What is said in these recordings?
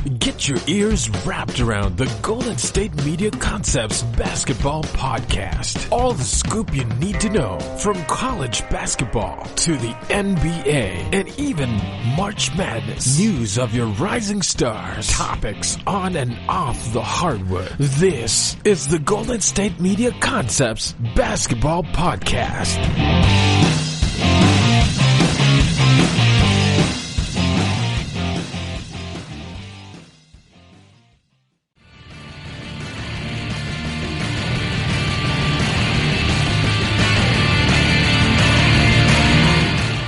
Get your ears wrapped around the Golden State Media Concepts Basketball Podcast. All the scoop you need to know from college basketball to the NBA and even March Madness. News of your rising stars. Topics on and off the hardwood. This is the Golden State Media Concepts Basketball Podcast.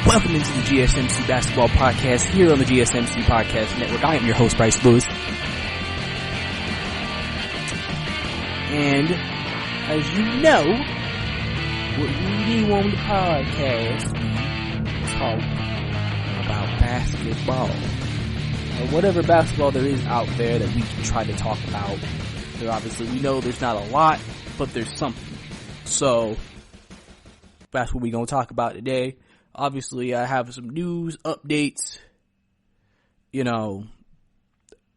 Welcome into the GSMC Basketball Podcast here on the GSMC Podcast Network. I am your host, Brice. And as you know, what we do on the podcast, we talk about basketball. Or whatever basketball there is out there that we can try to talk about. So obviously we know there's not a lot, but there's something. So that's what we're going to talk about today. Obviously, I have some news updates,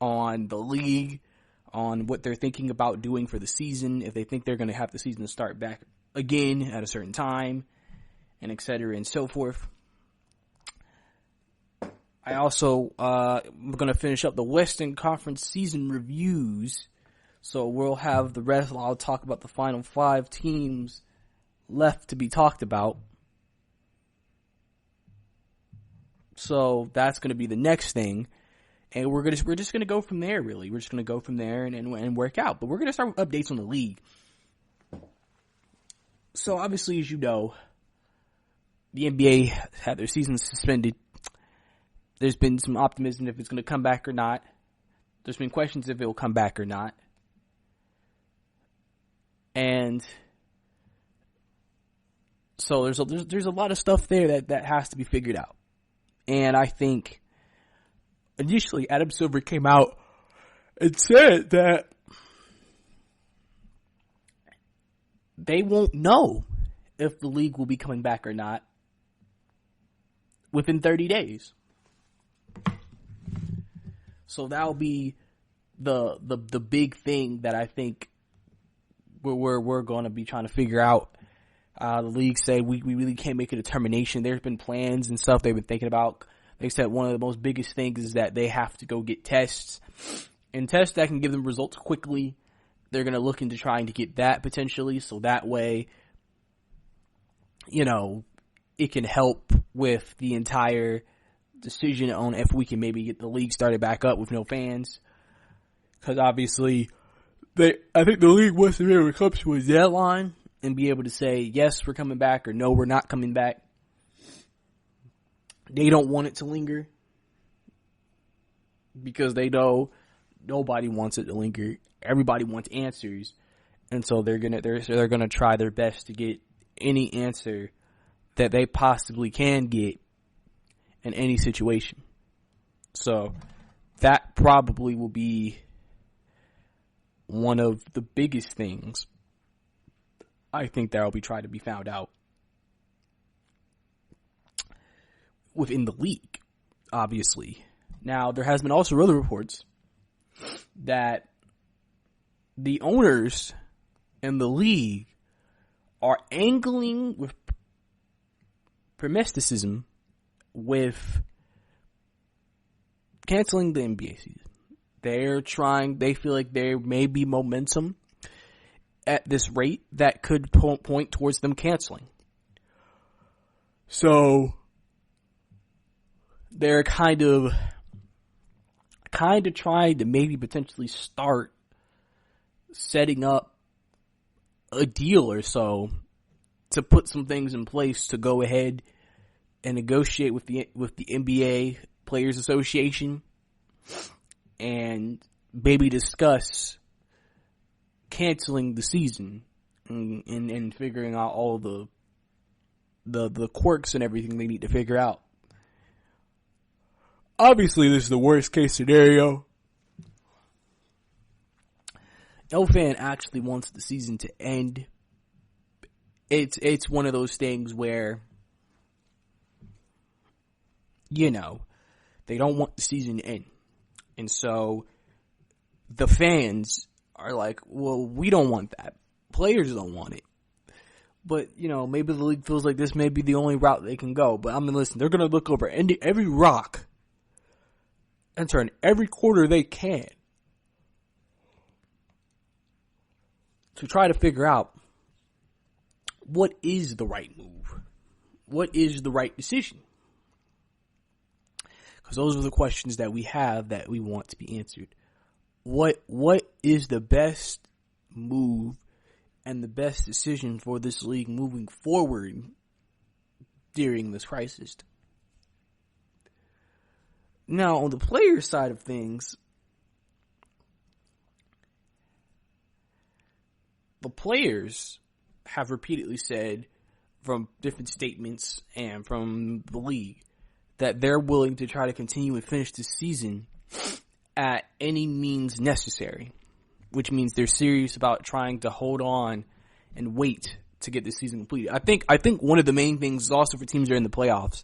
on the league, on what they're thinking about doing for the season, if they think they're going to have the season start back again at a certain time, and et cetera and so forth. I also, I'm going to finish up the Western Conference season reviews, so we'll have the rest. I'll talk about the final 5 teams left to be talked about. So that's going to be the next thing, and we're just going to go from there. Really, we're just going to go from there and work out. But we're going to start with updates on the league. So obviously, as you know, the NBA had their season suspended. There's been some optimism if it's going to come back or not. There's been questions if it will come back or not, and so there's a lot of stuff there that has to be figured out. And I think initially Adam Silver came out and said that they won't know if the league will be coming back or not within 30 days. So that'll be the big thing that I think we're going to be trying to figure out. The league say we really can't make a determination. There's been plans and stuff they've been thinking about. They said one of the most biggest things is that they have to go get tests. And tests that can give them results quickly. They're going to look into trying to get that potentially. So that way, it can help with the entire decision on if we can maybe get the league started back up with no fans. Because obviously, I think the league wants to be able to come to a deadline and be able to say, yes, we're coming back, or no, we're not coming back. They don't want it to linger because they know nobody wants it to linger. Everybody wants answers. And so they're gonna try their best to get any answer that they possibly can get in any situation. So that probably will be one of the biggest things I think that will be tried to be found out within the league, obviously. Now, there has been also other reports that the owners and the league are angling with promesticism with canceling the NBA season. They feel like there may be momentum at this rate that could point towards them canceling. So they're kind of trying to maybe potentially start setting up a deal or so to put some things in place to go ahead and negotiate with the NBA Players Association and maybe discuss canceling the season and figuring out all the quirks and everything they need to figure out. Obviously, this is the worst case scenario. No fan actually wants the season to end. It's one of those things where, they don't want the season to end. And so the fans are like, well, we don't want that. Players don't want it. But, maybe the league feels like this may be the only route they can go. But, listen, they're going to look over every rock and turn every quarter they can to try to figure out what is the right move. What is the right decision? Because those are the questions that we have that we want to be answered. What is the best move and the best decision for this league moving forward during this crisis? Now, on the player side of things, the players have repeatedly said from different statements and from the league that they're willing to try to continue and finish this season at any means necessary, which means they're serious about trying to hold on and wait to get the season completed. I think one of the main things is also for teams that are in the playoffs.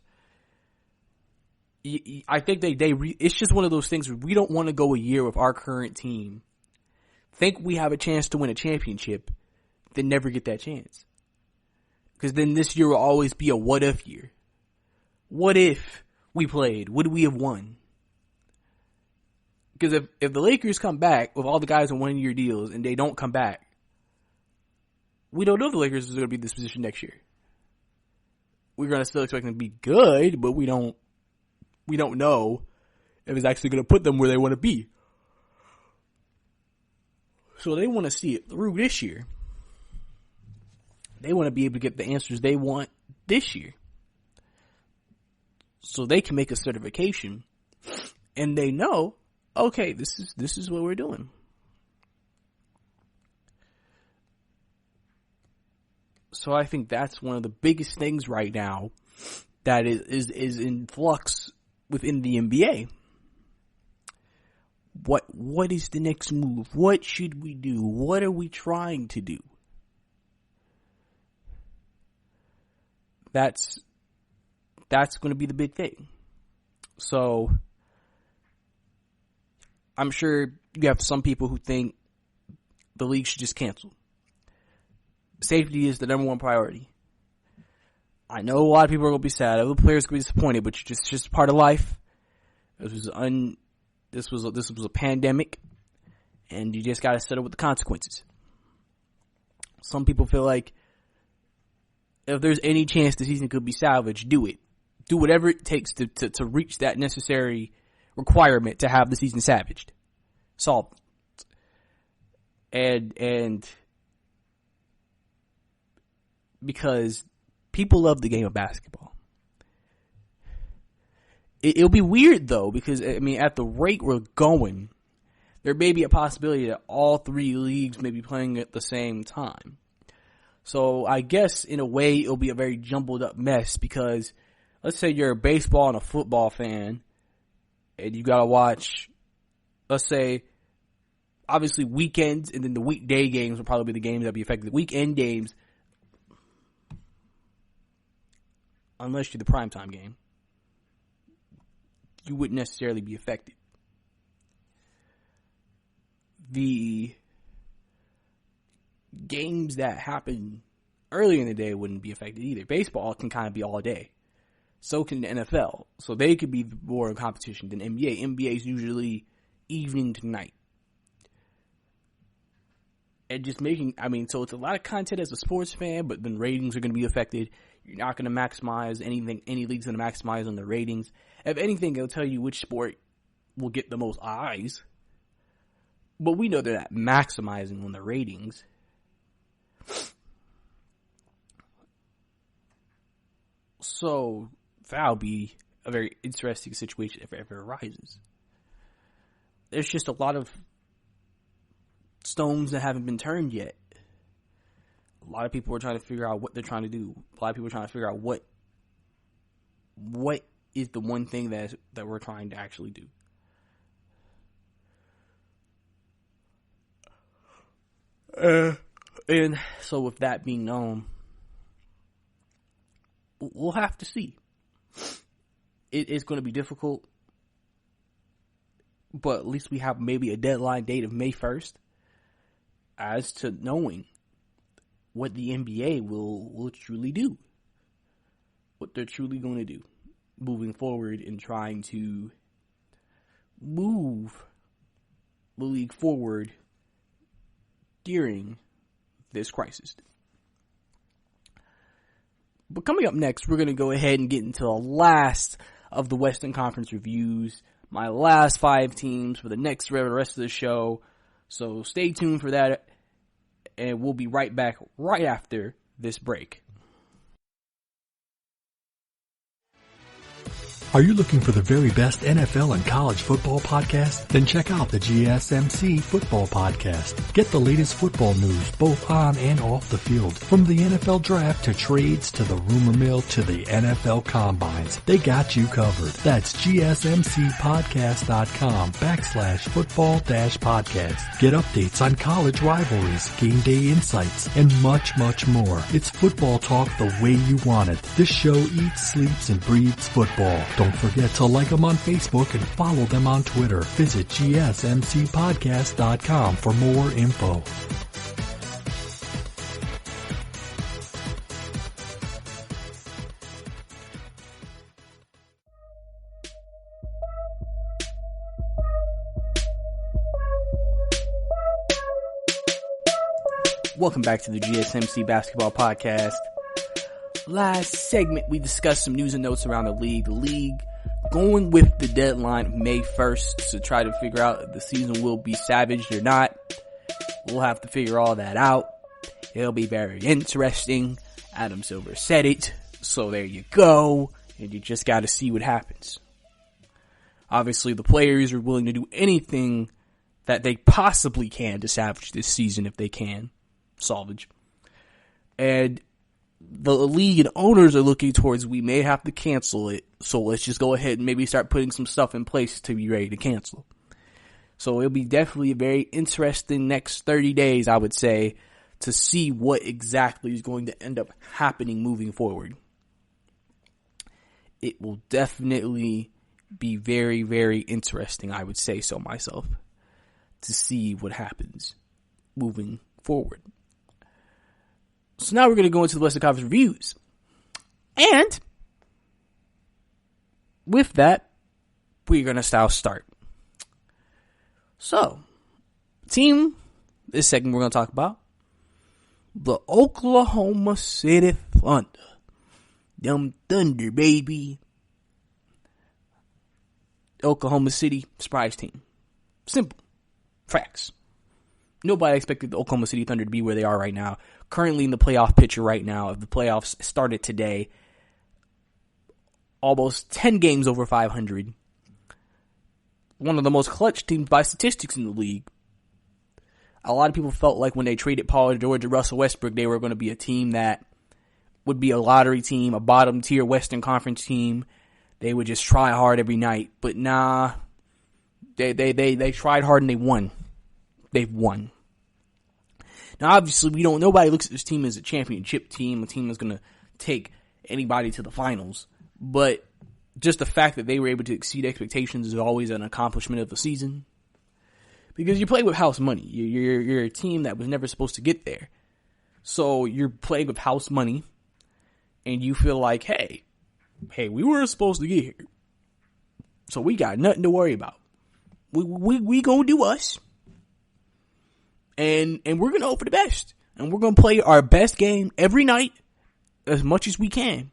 I think it's just one of those things where we don't want to go a year with our current team, think we have a chance to win a championship, then never get that chance. Because then this year will always be a what if year. What if we played? Would we have won? Because if the Lakers come back with all the guys on 1-year deals and they don't come back, we don't know if the Lakers are going to be in this position next year. We're going to still expect them to be good, but we don't know if it's actually going to put them where they want to be. So they want to see it through this year. They want to be able to get the answers they want this year. So they can make a certification and they know, okay, this is what we're doing. So I think that's one of the biggest things right now that is in flux within the NBA. What is the next move? What should we do? What are we trying to do? That's going to be the big thing. So I'm sure you have some people who think the league should just cancel. Safety is the number one priority. I know a lot of people are going to be sad. Other players are going to be disappointed, but it's just part of life. This was a pandemic, and you just got to settle with the consequences. Some people feel like if there's any chance the season could be salvaged, do it. Do whatever it takes to reach that necessary requirement to have the season salvaged. Solve it. And because people love the game of basketball. It'll be weird though, because at the rate we're going, there may be a possibility that all three leagues may be playing at the same time. So I guess in a way it'll be a very jumbled up mess, because let's say you're a baseball and a football fan and you gotta watch, let's say, obviously weekends, and then the weekday games will probably be the games that'll be affected. The weekend games, unless you're the primetime game, you wouldn't necessarily be affected. The games that happen early in the day wouldn't be affected either. Baseball can kind of be all day. So can the NFL. So they could be more in competition than NBA. NBA is usually evening to night. And just so it's a lot of content as a sports fan, but then ratings are going to be affected. You're not going to maximize anything. Any league's going to maximize on the ratings. If anything, it'll tell you which sport will get the most eyes. But we know they're not maximizing on the ratings. So that'll be a very interesting situation if it ever arises. There's just a lot of stones that haven't been turned yet. A lot of people are trying to figure out what they're trying to do. A lot of people are trying to figure out what is the one thing that we're trying to actually do. And so with that being known, we'll have to see. It's going to be difficult, but at least we have maybe a deadline date of May 1st as to knowing what the NBA will truly do. What they're truly going to do moving forward in trying to move the league forward during this crisis. But coming up next, we're going to go ahead and get into the last of the Western Conference reviews. My last 5 teams for the rest of the show. So stay tuned for that. And we'll be right back right after this break. Are you looking for the very best NFL and college football podcast? Then check out the GSMC Football Podcast. Get the latest football news both on and off the field. From the NFL Draft to trades to the rumor mill to the NFL Combines. They got you covered. That's GSMCpodcast.com/football-podcast. Get updates on college rivalries, game day insights, and much, much more. It's football talk the way you want it. This show eats, sleeps, and breathes football. Don't forget to like them on Facebook and follow them on Twitter. Visit GSMCpodcast.com for more info. Welcome back to the GSMC Basketball Podcast. Last segment, we discussed some news and notes around the league. The league going with the deadline of May 1st to try to figure out if the season will be savaged or not. We'll have to figure all that out. It'll be very interesting. Adam Silver said it, so there you go. And you just got to see what happens. Obviously, the players are willing to do anything that they possibly can to salvage this season if they can. Salvage. And the league and owners are looking towards we may have to cancel it, so let's just go ahead and maybe start putting some stuff in place to be ready to cancel. So it'll be definitely a very interesting next 30 days, I would say, to see what exactly is going to end up happening moving forward. It will definitely be very, very interesting, I would say so myself, to see what happens moving forward. So now we're going to go into the Western Conference reviews. And with that, we're going to start. So, this segment we're going to talk about, the Oklahoma City Thunder. Them Thunder, baby. Oklahoma City surprise team. Simple. Facts. Nobody expected the Oklahoma City Thunder to be where they are right now. Currently in the playoff picture right now. If the playoffs started today, almost 10 games over 500. One of the most clutch teams by statistics in the league. A lot of people felt like when they traded Paul George and Russell Westbrook, they were going to be a team that would be a lottery team, a bottom tier Western Conference team. They would just try hard every night. But nah, they tried hard and they won. They've won. Now, obviously, nobody looks at this team as a championship team, a team that's going to take anybody to the finals. But just the fact that they were able to exceed expectations is always an accomplishment of the season. Because you play with house money. You're a team that was never supposed to get there. So you're playing with house money, and you feel like, hey, we weren't supposed to get here. So we got nothing to worry about. We gonna do us. And we're going to hope for the best. And we're going to play our best game every night as much as we can.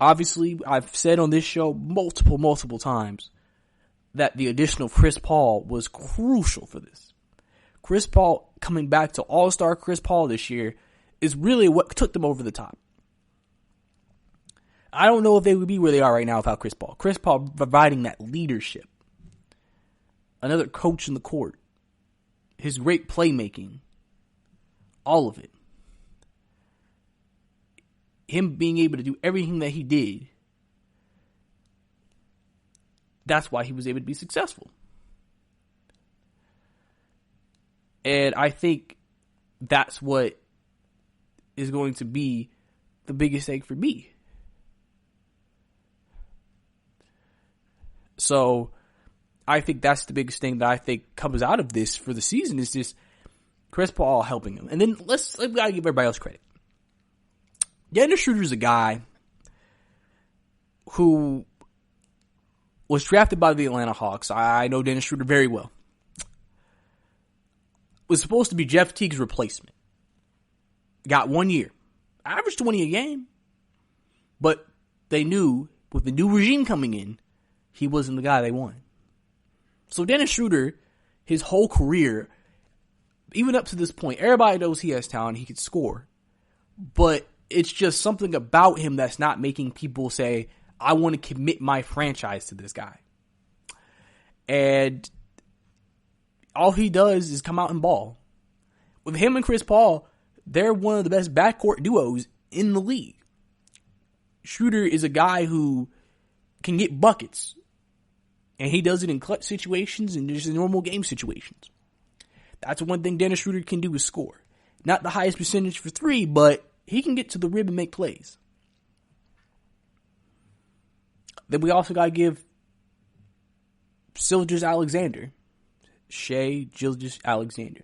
Obviously, I've said on this show multiple times that the addition of Chris Paul was crucial for this. Chris Paul coming back to All-Star Chris Paul this year is really what took them over the top. I don't know if they would be where they are right now without Chris Paul. Chris Paul providing that leadership. Another coach in the court. His great playmaking. All of it. Him being able to do everything that he did. That's why he was able to be successful. And I think that's what is going to be the biggest thing for me. So, I think that's the biggest thing that I think comes out of this for the season is just Chris Paul helping him. And then we gotta give everybody else credit. Dennis Schroeder's a guy who was drafted by the Atlanta Hawks. I know Dennis Schroeder very well. Was supposed to be Jeff Teague's replacement. Got 1 year. Averaged 20 a game. But they knew with the new regime coming in, he wasn't the guy they wanted. So Dennis Schroeder, his whole career, even up to this point, everybody knows he has talent, he can score. But it's just something about him that's not making people say, I want to commit my franchise to this guy. And all he does is come out and ball. With him and Chris Paul, they're one of the best backcourt duos in the league. Schroeder is a guy who can get buckets. And he does it in clutch situations and just in normal game situations. That's one thing Dennis Schroeder can do is score. Not the highest percentage for three, but he can get to the rim and make plays. Then we also got to give Shai Gilgeous-Alexander.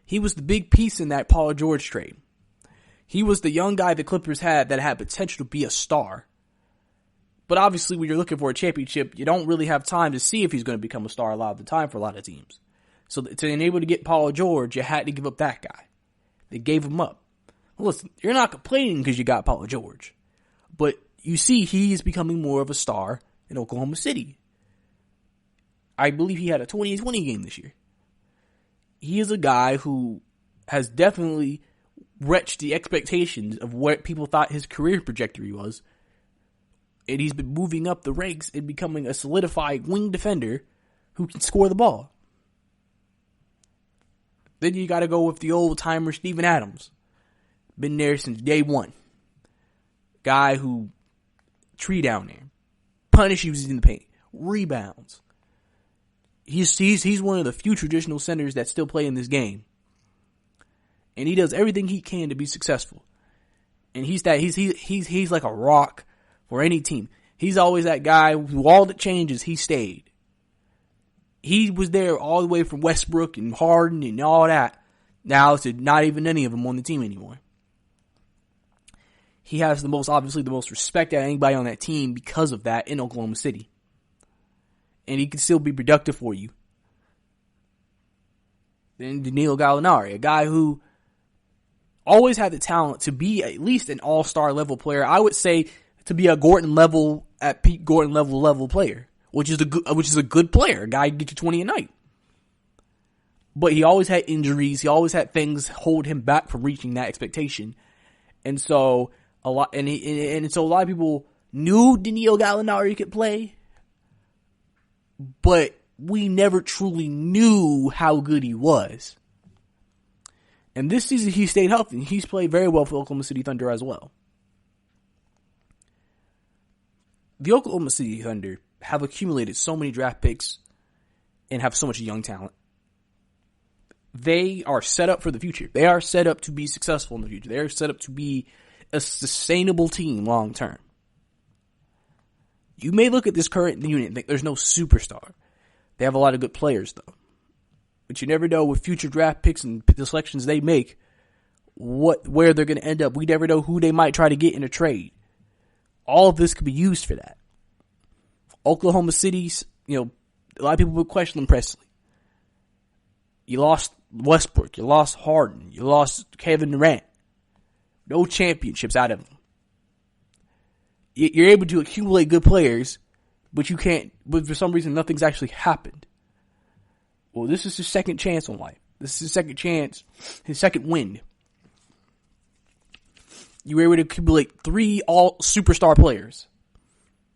He was the big piece in that Paul George trade. He was the young guy the Clippers had that had potential to be a star. But obviously when you're looking for a championship, you don't really have time to see if he's going to become a star a lot of the time for a lot of teams. So to enable to get Paul George, you had to give up that guy. They gave him up. Listen, you're not complaining because you got Paul George. But you see he is becoming more of a star in Oklahoma City. I believe he had a 20-20 game this year. He is a guy who has definitely reached the expectations of what people thought his career trajectory was. And he's been moving up the ranks and becoming a solidified wing defender who can score the ball. Then you got to go with the old timer Steven Adams. Been there since day one. Guy who tree down there, punishes in the paint, rebounds. He's one of the few traditional centers that still play in this game, and he does everything he can to be successful. And he's like a rock for any team. He's always that guy who all that changes, he stayed. He was there all the way from Westbrook and Harden and all that. Now it's not even any of them on the team anymore. He has obviously the most respect out of anybody on that team because of that in Oklahoma City. And he can still be productive for you. Then Danilo Gallinari, a guy who always had the talent to be at least an all-star level player. I would say to be a Gordon level, at Pete Gordon level player, which is a good player. A guy who can get you 20 a night. But he always had injuries. He always had things hold him back from reaching that expectation. And so a lot of people knew Danilo Gallinari could play, but we never truly knew how good he was. And this season he stayed healthy. He's played very well for Oklahoma City Thunder as well. The Oklahoma City Thunder have accumulated so many draft picks and have so much young talent. They are set up for the future. They are set up to be successful in the future. They are set up to be a sustainable team long term. You may look at this current unit and think there's no superstar. They have a lot of good players, though. But you never know with future draft picks and the selections they make where they're going to end up. We never know who they might try to get in a trade. All of this could be used for that. Oklahoma City's, a lot of people would question Presley. You lost Westbrook. You lost Harden. You lost Kevin Durant. No championships out of them. You're able to accumulate good players, but you can't, but for some reason nothing's actually happened. Well, this is his second chance on life. This is his second chance, his second win. You were able to accumulate 3 all superstar players.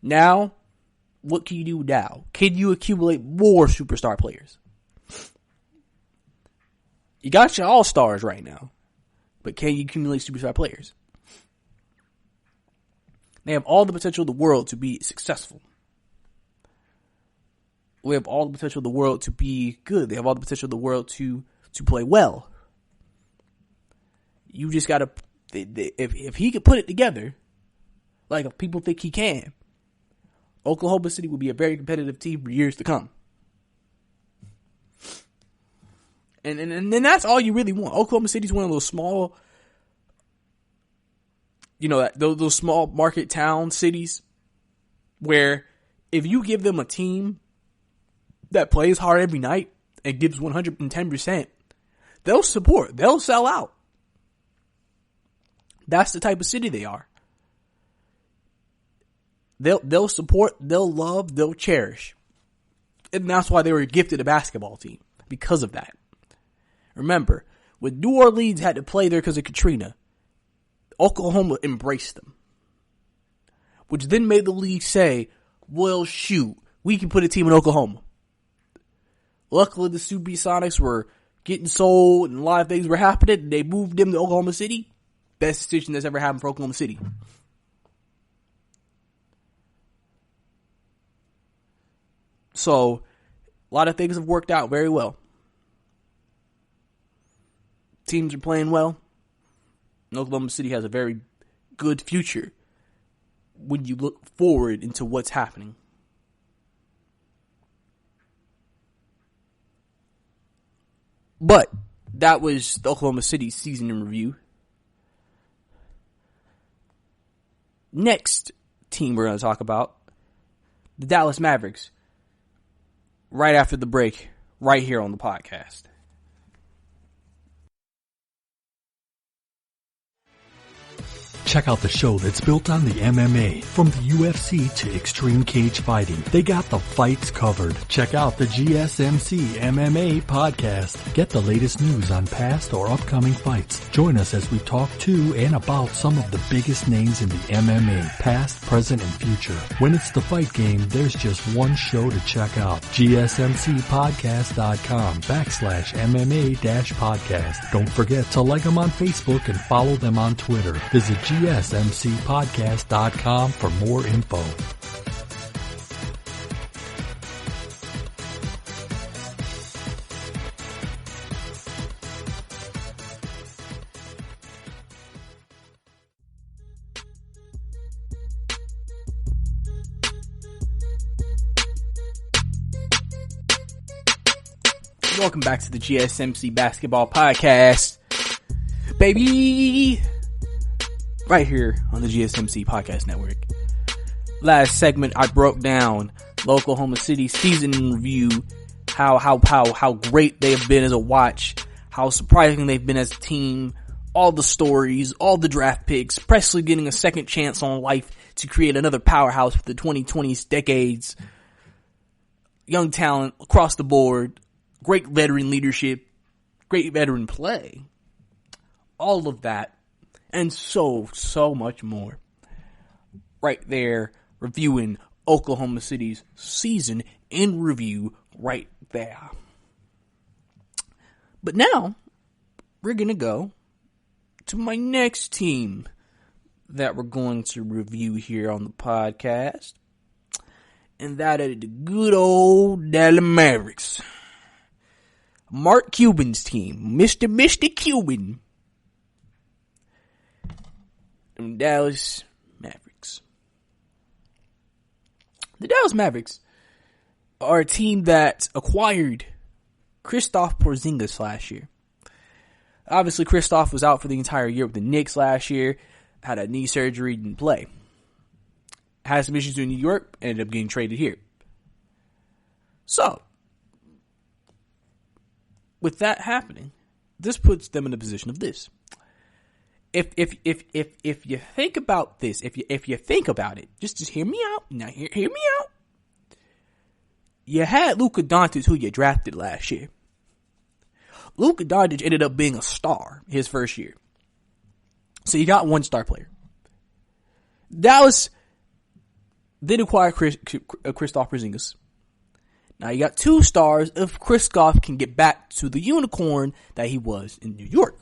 Now, what can you do now? Can you accumulate more superstar players? You got your all-stars right now, but can you accumulate superstar players? They have all the potential in the world to be successful. We have all the potential in the world to be good. They have all the potential in the world to play well. You just gotta, if he could put it together, like if people think he can, Oklahoma City will be a very competitive team for years to come. And that's all you really want. Oklahoma City's one of those small, those small market town cities where if you give them a team that plays hard every night and gives 110%, they'll support. They'll sell out. That's the type of city they are. They'll support, they'll love, they'll cherish. And that's why they were gifted a basketball team. Because of that. Remember, when New Orleans had to play there because of Katrina, Oklahoma embraced them. Which then made the league say, well, shoot, we can put a team in Oklahoma. Luckily, the Supersonics were getting sold and a lot of things were happening. And they moved them to Oklahoma City. Best decision that's ever happened for Oklahoma City. So, a lot of things have worked out very well. Teams are playing well. Oklahoma City has a very good future when you look forward into what's happening. But that was the Oklahoma City season in review. Next team we're going to talk about, the Dallas Mavericks. Right after the break, right here on the podcast. Check out the show that's built on the MMA. From the UFC to extreme cage fighting, they got the fights covered. Check out the GSMC MMA podcast. Get the latest news on past or upcoming fights. Join us as we talk to and about some of the biggest names in the MMA, past, present, and future. When it's the fight game, there's just one show to check out. GSMCpodcast.com/MMA-podcast. Don't forget to like them on Facebook and follow them on Twitter. Visit GSMCpodcast.com for more info. Welcome back to the GSMC Basketball Podcast, baby! Right here on the GSMC Podcast Network. Last segment, I broke down the Oklahoma City season in review, how great they have been as a watch, how surprising they've been as a team, all the stories, all the draft picks, Presley getting a second chance on life to create another powerhouse for the 2020s decades, young talent across the board, great veteran leadership, great veteran play, all of that. And so much more. Right there, reviewing Oklahoma City's season in review right there. But now, we're going to go to my next team that we're going to review here on the podcast. And that is the good old Dallas Mavericks. Mark Cuban's team. Mr. Cuban. Dallas Mavericks. The Dallas Mavericks are a team that acquired Kristaps Porzingis last year. Obviously, Kristaps was out for the entire year with the Knicks last year, had a knee surgery, didn't play. Had some issues in New York, ended up getting traded here. So, with that happening, this puts them in a position of this. If you think about this, if you think about it, just hear me out. Now hear me out. You had Luka Doncic, who you drafted last year. Luka Doncic ended up being a star his first year. So you got one star player. Dallas did acquire Kristaps Porzingis. Now you got two stars if Kristaps can get back to the unicorn that he was in New York.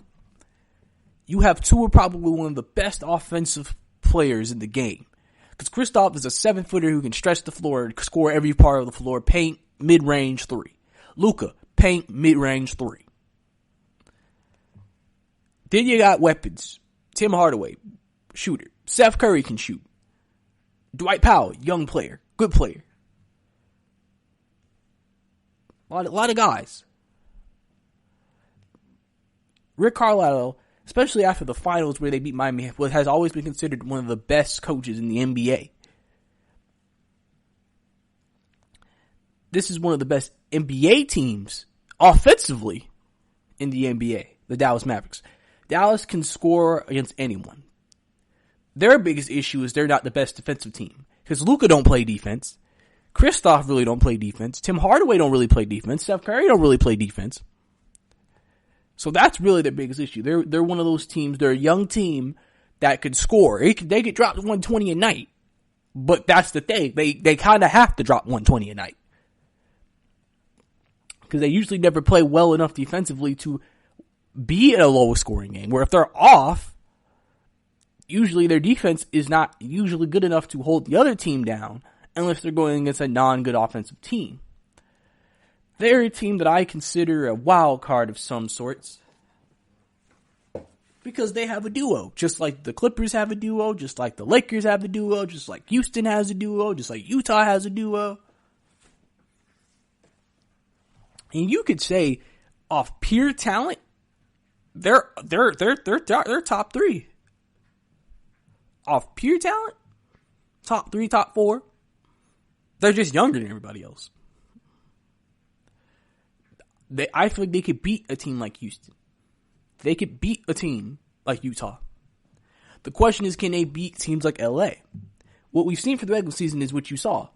You have two of probably one of the best offensive players in the game. Because Kristaps is a 7-footer who can stretch the floor, score every part of the floor, paint, mid-range three. Luka, paint, mid-range three. Then you got weapons. Tim Hardaway, shooter. Seth Curry can shoot. Dwight Powell, young player, good player. A lot of guys. Rick Carlisle, especially after the finals where they beat Miami, has always been considered one of the best coaches in the NBA. This is one of the best NBA teams offensively in the NBA, the Dallas Mavericks. Dallas can score against anyone. Their biggest issue is they're not the best defensive team. Because Luka don't play defense. Kristoff really don't play defense. Tim Hardaway don't really play defense. Steph Curry don't really play defense. So that's really their biggest issue. They're one of those teams, they're a young team that could score. They could drop 120 a night. But that's the thing. They kind of have to drop 120 a night. Because they usually never play well enough defensively to be in a low scoring game. Where if they're off, usually their defense is not usually good enough to hold the other team down unless they're going against a non-good offensive team. They're a team that I consider a wild card of some sorts. Because they have a duo. Just like the Clippers have a duo, just like the Lakers have a duo, just like Houston has a duo, just like Utah has a duo. And you could say, off pure talent, they're top three. Off pure talent, top 3, top 4. They're just younger than everybody else. I feel like they could beat a team like Houston. They could beat a team like Utah. The question is, can they beat teams like LA? What we've seen for the regular season is what you saw.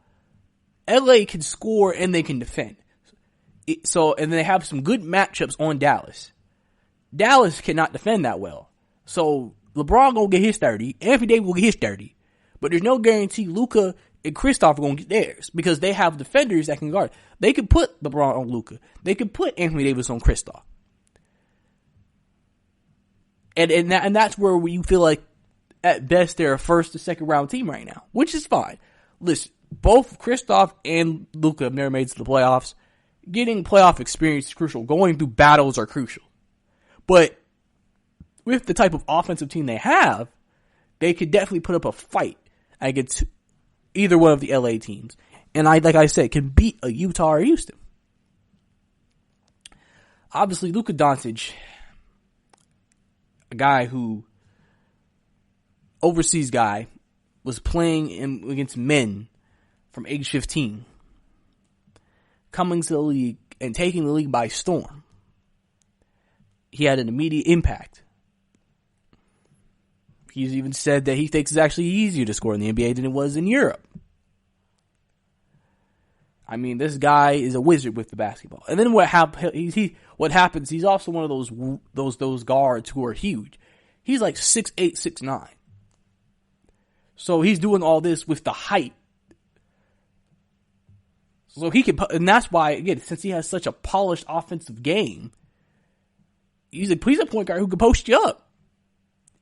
LA can score and they can defend. And they have some good matchups on Dallas. Dallas cannot defend that well. So LeBron gonna get his 30. Anthony Davis will get his 30. But there's no guarantee Luka and Kristoff are gonna get theirs because they have defenders that can guard. They could put LeBron on Luka. They could put Anthony Davis on Kristoff. And that's where you feel like at best they're a first or second round team right now, which is fine. Listen, both Kristoff and Luka have never made it to the playoffs. Getting playoff experience is crucial. Going through battles are crucial. But with the type of offensive team they have, they could definitely put up a fight against either one of the LA teams. And like I said, can beat a Utah or Houston. Obviously, Luka Doncic, a guy who, overseas guy, was playing against men from age 15. Coming to the league and taking the league by storm. He had an immediate impact. He's even said that he thinks it's actually easier to score in the NBA than it was in Europe. I mean, this guy is a wizard with the basketball. And then what happens, he's also one of those guards who are huge. He's like 6'8", 6'9". So he's doing all this with the height. So he can, and that's why, again, since he has such a polished offensive game, he's a point guard who can post you up.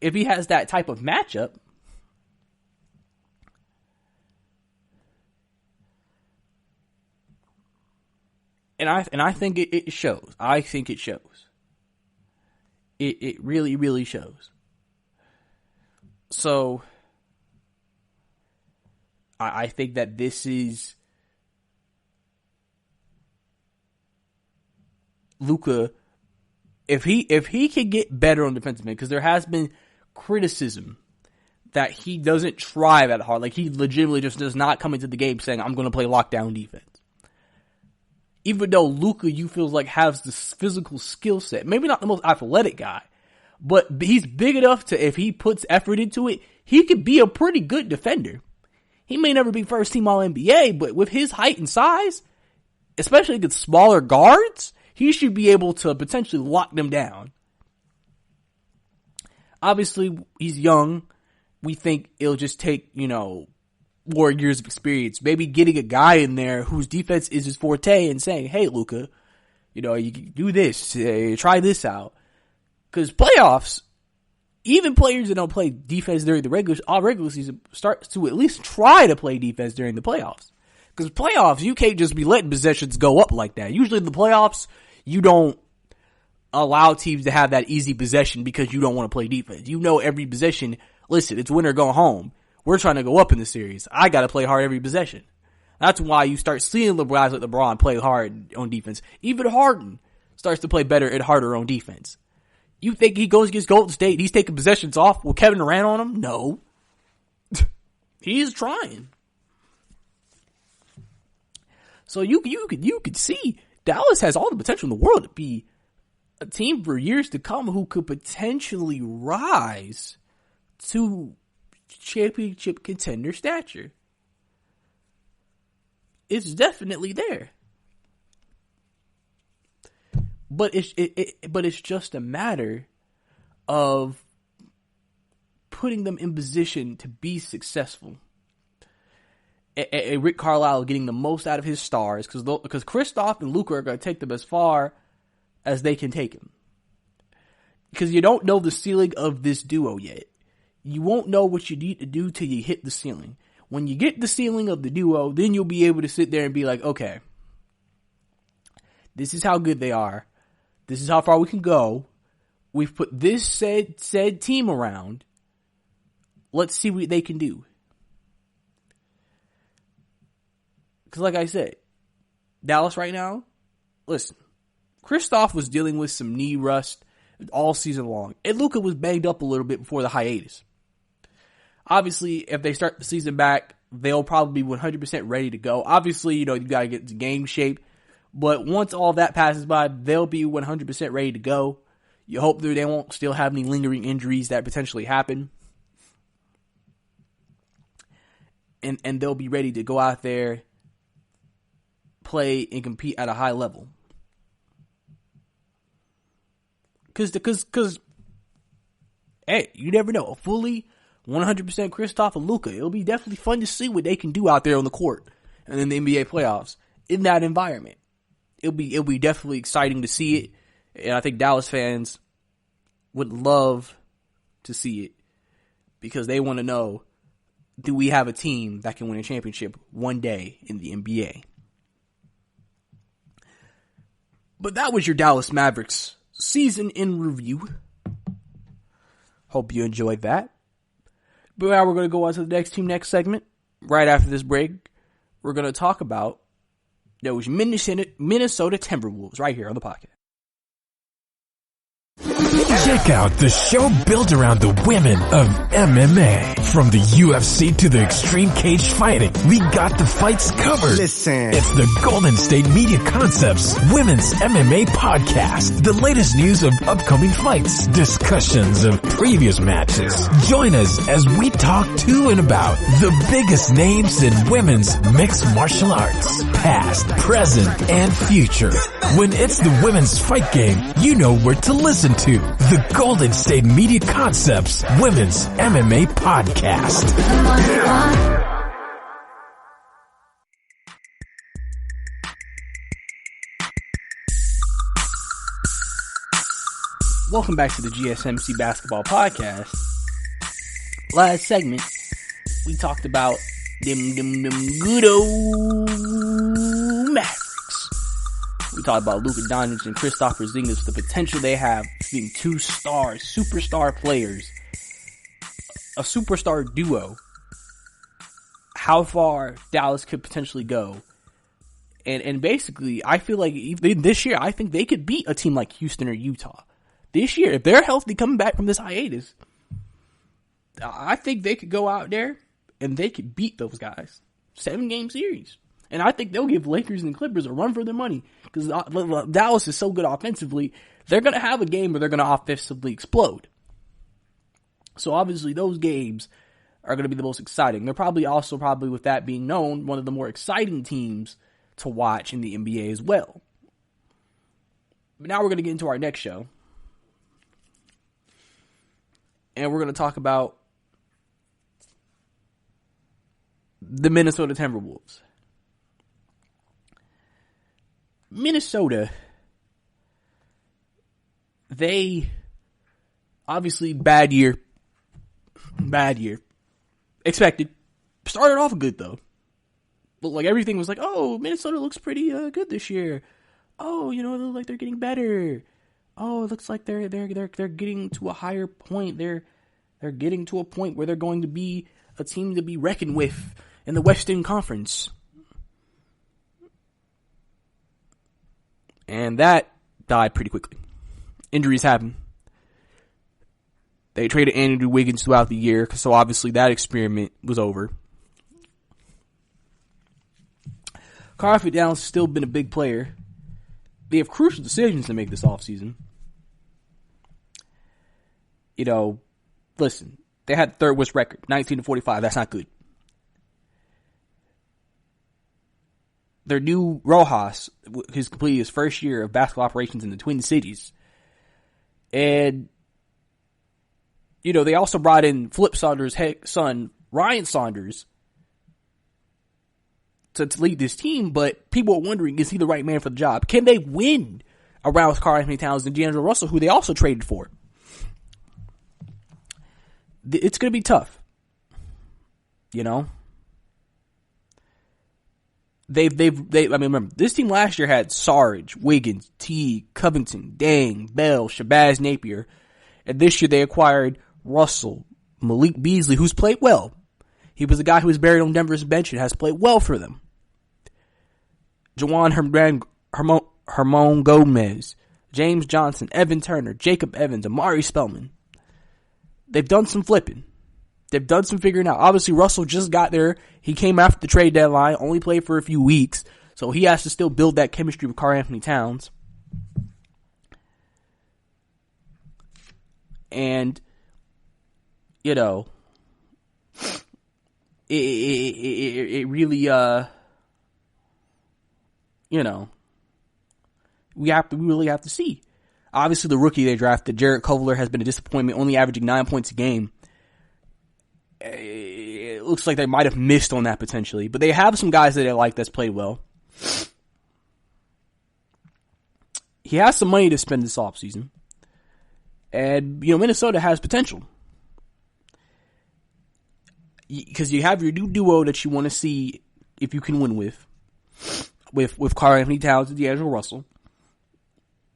If he has that type of matchup. And I think it shows. I think it shows. It really, really shows. So I think that this is Luka, if he could get better on defensive end, because there has been criticism that he doesn't try that hard. Like, he legitimately just does not come into the game saying, I'm going to play lockdown defense. Even though Luka, you feel like, has this physical skill set. Maybe not the most athletic guy, but he's big enough to, if he puts effort into it, he could be a pretty good defender. He may never be first team All-NBA, but with his height and size, especially against smaller guards, he should be able to potentially lock them down. Obviously, he's young. We think it'll just take, more years of experience. Maybe getting a guy in there whose defense is his forte and saying, hey, Luka, you can do this, try this out. Because playoffs, even players that don't play defense during the regular season start to at least try to play defense during the playoffs. Because playoffs, you can't just be letting possessions go up like that. Usually in the playoffs, you don't allow teams to have that easy possession because you don't want to play defense. Every possession, listen, it's win or go home. We're trying to go up in the series. I got to play hard every possession. That's why you start seeing guys like LeBron play hard on defense. Even Harden starts to play better and harder on defense. You think he goes against Golden State and he's taking possessions off with Kevin Durant on him? No. He's trying. So you could see Dallas has all the potential in the world to be a team for years to come who could potentially rise to championship contender stature. It's definitely there. But it's just a matter of putting them in position to be successful. Rick Carlisle getting the most out of his stars because Kristaps and Luka are going to take them as far as they can take him. Because you don't know the ceiling of this duo yet. You won't know what you need to do till you hit the ceiling. When you get the ceiling of the duo, then you'll be able to sit there and be like, okay, this is how good they are. This is how far we can go. We've put this said team around. Let's see what they can do. Because like I said, Dallas right now, listen, Kristaps was dealing with some knee rust all season long. And Luka was banged up a little bit before the hiatus. Obviously, if they start the season back, they'll probably be 100% ready to go. Obviously, you got to get into game shape. But once all that passes by, they'll be 100% ready to go. You hope that they won't still have any lingering injuries that potentially happen. And they'll be ready to go out there, play, and compete at a high level. Because, hey, you never know. A fully 100% Kristaps and Luka, it'll be definitely fun to see what they can do out there on the court and in the NBA playoffs in that environment. It'll be definitely exciting to see it, and I think Dallas fans would love to see it because they want to know, do we have a team that can win a championship one day in the NBA? But that was your Dallas Mavericks season in review. Hope you enjoyed that. But now we're going to go on to the next team, next segment. Right after this break, we're going to talk about those Minnesota Timberwolves right here on the podcast. Check out the show built around the women of MMA. From the UFC to the extreme cage fighting, we got the fights covered. Listen. It's the Golden State Media Concepts Women's MMA Podcast. The latest news of upcoming fights, discussions of previous matches. Join us as we talk to and about the biggest names in women's mixed martial arts. Past, present, and future. When it's the women's fight game, you know where to listen to. The Golden State Media Concepts Women's MMA Podcast. Welcome back to the GSMC Basketball Podcast. Last segment, we talked about them good old Mavericks. We talked about Luka Doncic and Kristaps Porzingis, the potential they have being two stars, superstar players, a superstar duo, how far Dallas could potentially go. And basically, I feel like even this year, I think they could beat a team like Houston or Utah. This year, if they're healthy coming back from this hiatus, I think they could go out there and they could beat those guys. 7-game series. And I think they'll give Lakers and Clippers a run for their money. Because Dallas is so good offensively, they're going to have a game where they're going to offensively explode. So obviously those games are going to be the most exciting. They're probably with that being known, one of the more exciting teams to watch in the NBA as well. But now we're going to get into our next show. And we're going to talk about the Minnesota Timberwolves. Minnesota, they obviously bad year. Expected. Started off good though. But like everything was like, oh, Minnesota looks pretty good this year. Oh, it looks like they're getting better. Oh, it looks like they're getting to a higher point. They're getting to a point where they're going to be a team to be reckoned with in the Western Conference. And that died pretty quickly. Injuries happen. They traded Andrew Wiggins throughout the year, so obviously that experiment was over. Karl-Anthony Towns has still been a big player. They have crucial decisions to make this offseason. You know, listen, they had the third worst record, 19-45. That's not good. Their new Rojas has completed his first year of basketball operations in the Twin Cities. And, you know, they also brought in Flip Saunders' son, Ryan Saunders, to lead this team, but people are wondering, is he the right man for the job? Can they win around Karl-Anthony Towns and D'Angelo Russell, who they also traded for? It's going to be tough. You know? I mean, remember, this team last year had Sarge, Wiggins, Teague, Covington, Dang, Bell, Shabazz Napier. And this year they acquired Russell, Malik Beasley, who's played well. He was the guy who was buried on Denver's bench and has played well for them. Juwan Hermon Gomez, James Johnson, Evan Turner, Jacob Evans, Amari Spellman. They've done some flipping. They've done some figuring out. Obviously, Russell just got there. He came after the trade deadline, only played for a few weeks, so he has to still build that chemistry with Karl-Anthony Towns. And, you know, it really, you know, we really have to see. Obviously, the rookie they drafted, Jarrett Culver, has been a disappointment, only averaging 9 points a game. It looks like they might have missed on that potentially, but they have some guys that they like that's played well. He has some money to spend this offseason. And, you know, Minnesota has potential. Because you have your new duo that you want to see if you can win with Karl-Anthony Towns and D'Angelo Russell.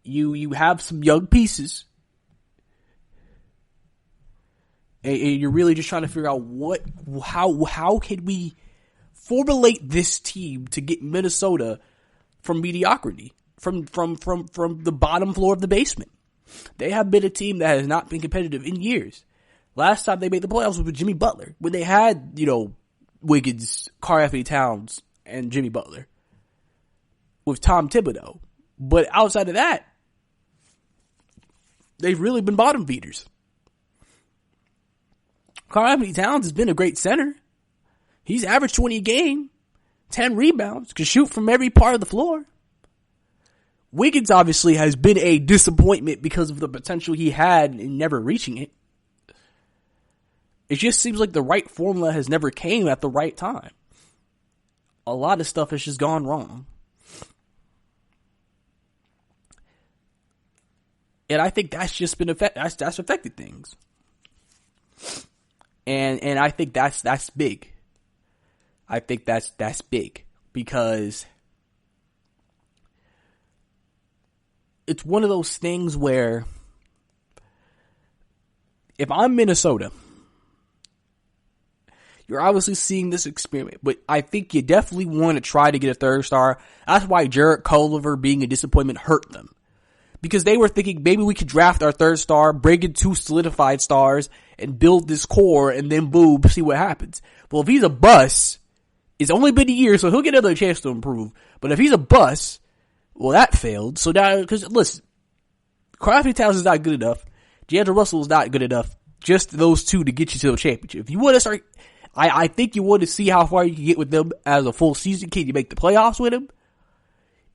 You have some young pieces. And you're really just trying to figure out how can we formulate this team to get Minnesota from mediocrity, from the bottom floor of the basement. They have been a team that has not been competitive in years. Last time they made the playoffs was with Jimmy Butler, when they had, you know, Wiggins, Karl-Anthony Towns, and Jimmy Butler with Tom Thibodeau. But outside of that, they've really been bottom feeders. Karl-Anthony Towns has been a great center. He's averaged 20 a game, 10 rebounds, can shoot from every part of the floor. Wiggins obviously has been a disappointment because of the potential he had in never reaching it. It just seems like the right formula has never came at the right time. A lot of stuff has just gone wrong. And I think that's just been that's affected things. And I think that's big. I think that's big because it's one of those things where if I'm Minnesota, you're obviously seeing this experiment, but I think you definitely want to try to get a third star. That's why Jarrett Culver being a disappointment hurt them. Because they were thinking maybe we could draft our third star, bring in 2 solidified stars, and build this core, and then boom, see what happens. Well, if he's a bust, it's only been a year, so he'll get another chance to improve. But if he's a bust, well, that failed. So now, because listen, Karl-Anthony Towns is not good enough. D'Angelo Russell is not good enough. Just those two to get you to the championship. If you want to start, I think you want to see how far you can get with them as a full season. Can you make the playoffs with him?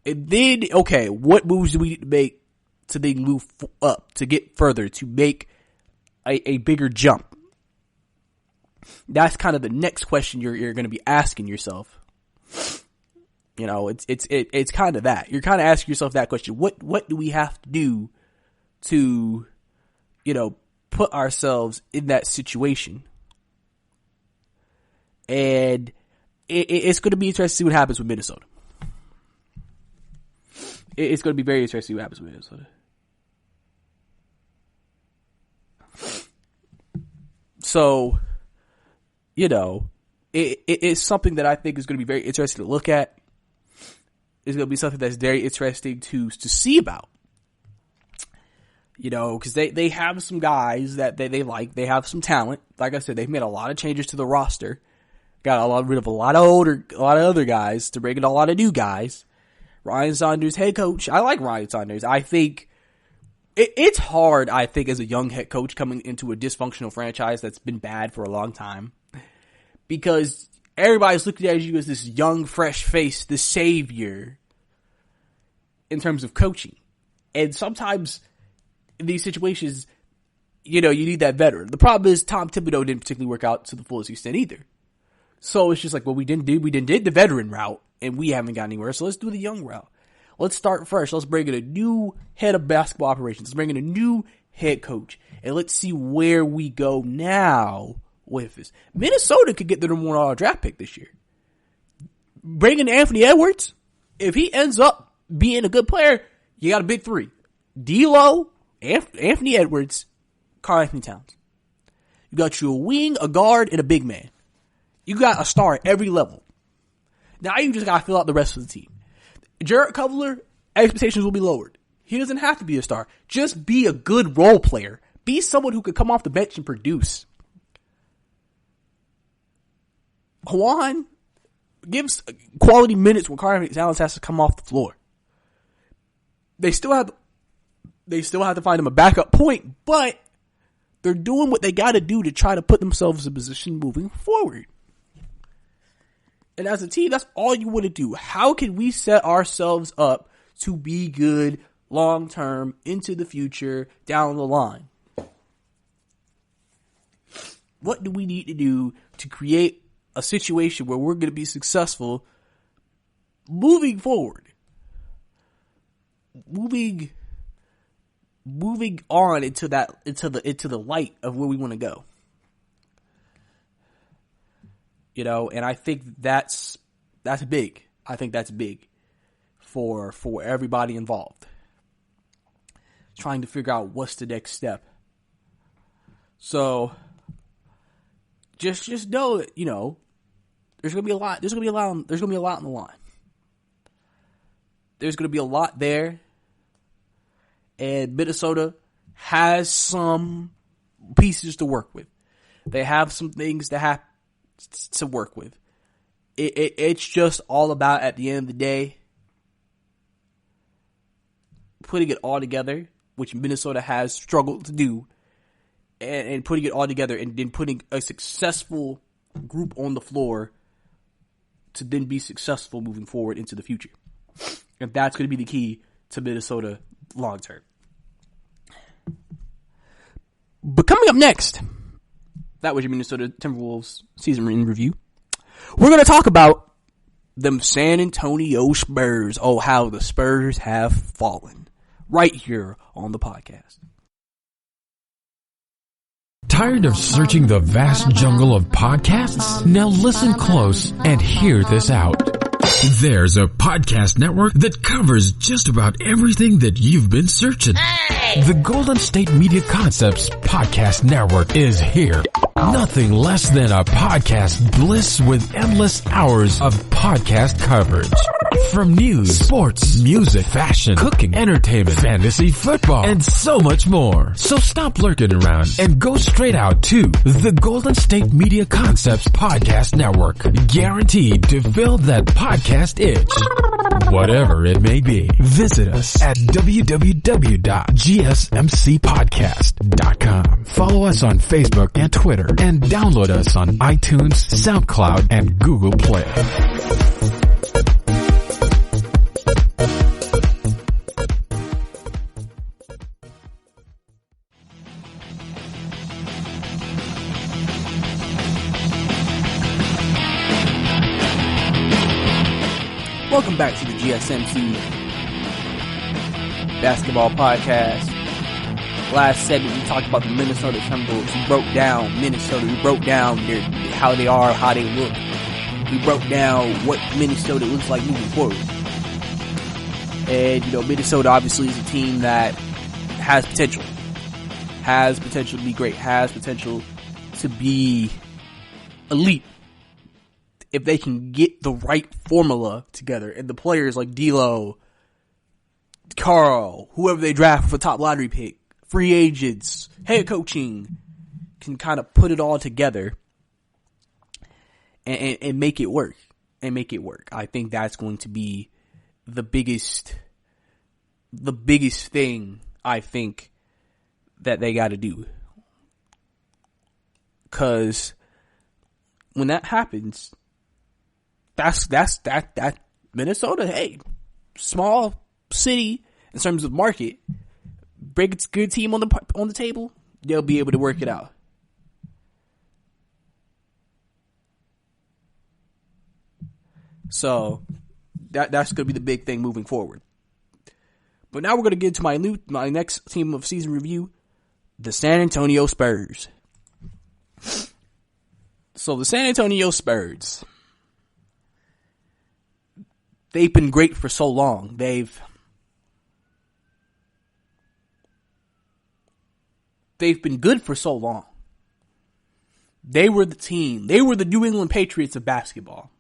And then, okay, what moves do we need to make to then move up, to get further, to make a bigger jump? That's kind of the next question you're going to be asking yourself. You know, it's kind of that. You're kind of asking yourself that question. What do we have to do to, you know, put ourselves in that situation? And it's going to be interesting to see what happens with Minnesota. It's going to be very interesting to see what happens with Minnesota. So, you know, it's something that I think is going to be very interesting to look at. It's going to be something that's very interesting to see about. You know, because they have some guys that they like. They have some talent. Like I said, they've made a lot of changes to the roster. Got rid of a lot of other guys to bring in a lot of new guys. Ryan Saunders, head coach. I like Ryan Saunders. I think it's hard, I think, as a young head coach coming into a dysfunctional franchise that's been bad for a long time. Because everybody's looking at you as this young, fresh face, the savior in terms of coaching. And sometimes in these situations, you know, you need that veteran. The problem is Tom Thibodeau didn't particularly work out to the fullest extent either. So it's just like, well, we did the veteran route and we haven't got anywhere. So let's do the young route. Let's start first. Let's bring in a new head of basketball operations. Let's bring in a new head coach and let's see where we go now with this. Minnesota could get the number 1 draft pick this year. Bringing Anthony Edwards, if he ends up being a good player, you got a big 3. D'Lo, Anthony Edwards, Karl-Anthony Towns. You got you a wing, a guard, and a big man. You got a star at every level. Now you just gotta fill out the rest of the team. Jarrett Culver, expectations will be lowered. He doesn't have to be a star. Just be a good role player. Be someone who could come off the bench and produce. Juan gives quality minutes when Karl-Anthony Towns has to come off the floor. They still have to find him a backup point, but they're doing what they got to do to try to put themselves in position moving forward. And as a team, that's all you want to do. How can we set ourselves up to be good long term into the future down the line? What do we need to do to create a situation where we're going to be successful moving forward? Moving on into the light of where we want to go. You know, and I think that's big. I think that's big for everybody involved. Trying to figure out what's the next step. So just know that, you know, there's gonna be a lot. There's gonna be a lot on the line. There's gonna be a lot there. And Minnesota has some pieces to work with. They have some things to work with. It's just all about, at the end of the day, putting it all together, which Minnesota has struggled to do, and putting it all together and then putting a successful group on the floor to then be successful moving forward into the future. And that's going to be the key to Minnesota long term. But coming up next, that was your Minnesota Timberwolves season in review. We're going to talk about them San Antonio Spurs. Oh, how the Spurs have fallen. Right here on the podcast. Tired of searching the vast jungle of podcasts? Now listen close and hear this out. There's a podcast network that covers just about everything that you've been searching. Hey! The Golden State Media Concepts Podcast Network is here. Nothing less than a podcast bliss with endless hours of podcast coverage. From news, sports, music, fashion, cooking, entertainment, fantasy, football, and so much more. So stop lurking around and go straight out to the Golden State Media Concepts Podcast Network. Guaranteed to fill that podcast itch. Whatever it may be. Visit us at www.gsmcpodcast.com. Follow us on Facebook and Twitter, and download us on iTunes, SoundCloud, and Google Play. Welcome back to the GSMC Basketball Podcast. Last segment, we talked about the Minnesota Timberwolves. We broke down Minnesota. We broke down how they are, how they look. We broke down what Minnesota looks like moving forward. And, you know, Minnesota obviously is a team that has potential. Has potential to be great. Has potential to be elite. If they can get the right formula together, and the players like D'Lo, Carl, whoever they draft for top lottery pick, free agents, head coaching can kind of put it all together and make it work. I think that's going to be the biggest thing I think that they got to do. Cause when that happens, that's Minnesota. Hey, small city in terms of market, bring a good team on the table, they'll be able to work it out. So that's going to be the big thing moving forward. But now we're going to get to my next team of season review, the San Antonio Spurs. So the San Antonio Spurs, they've been great for so long. They've been good for so long. They were the team. They were the New England Patriots of basketball.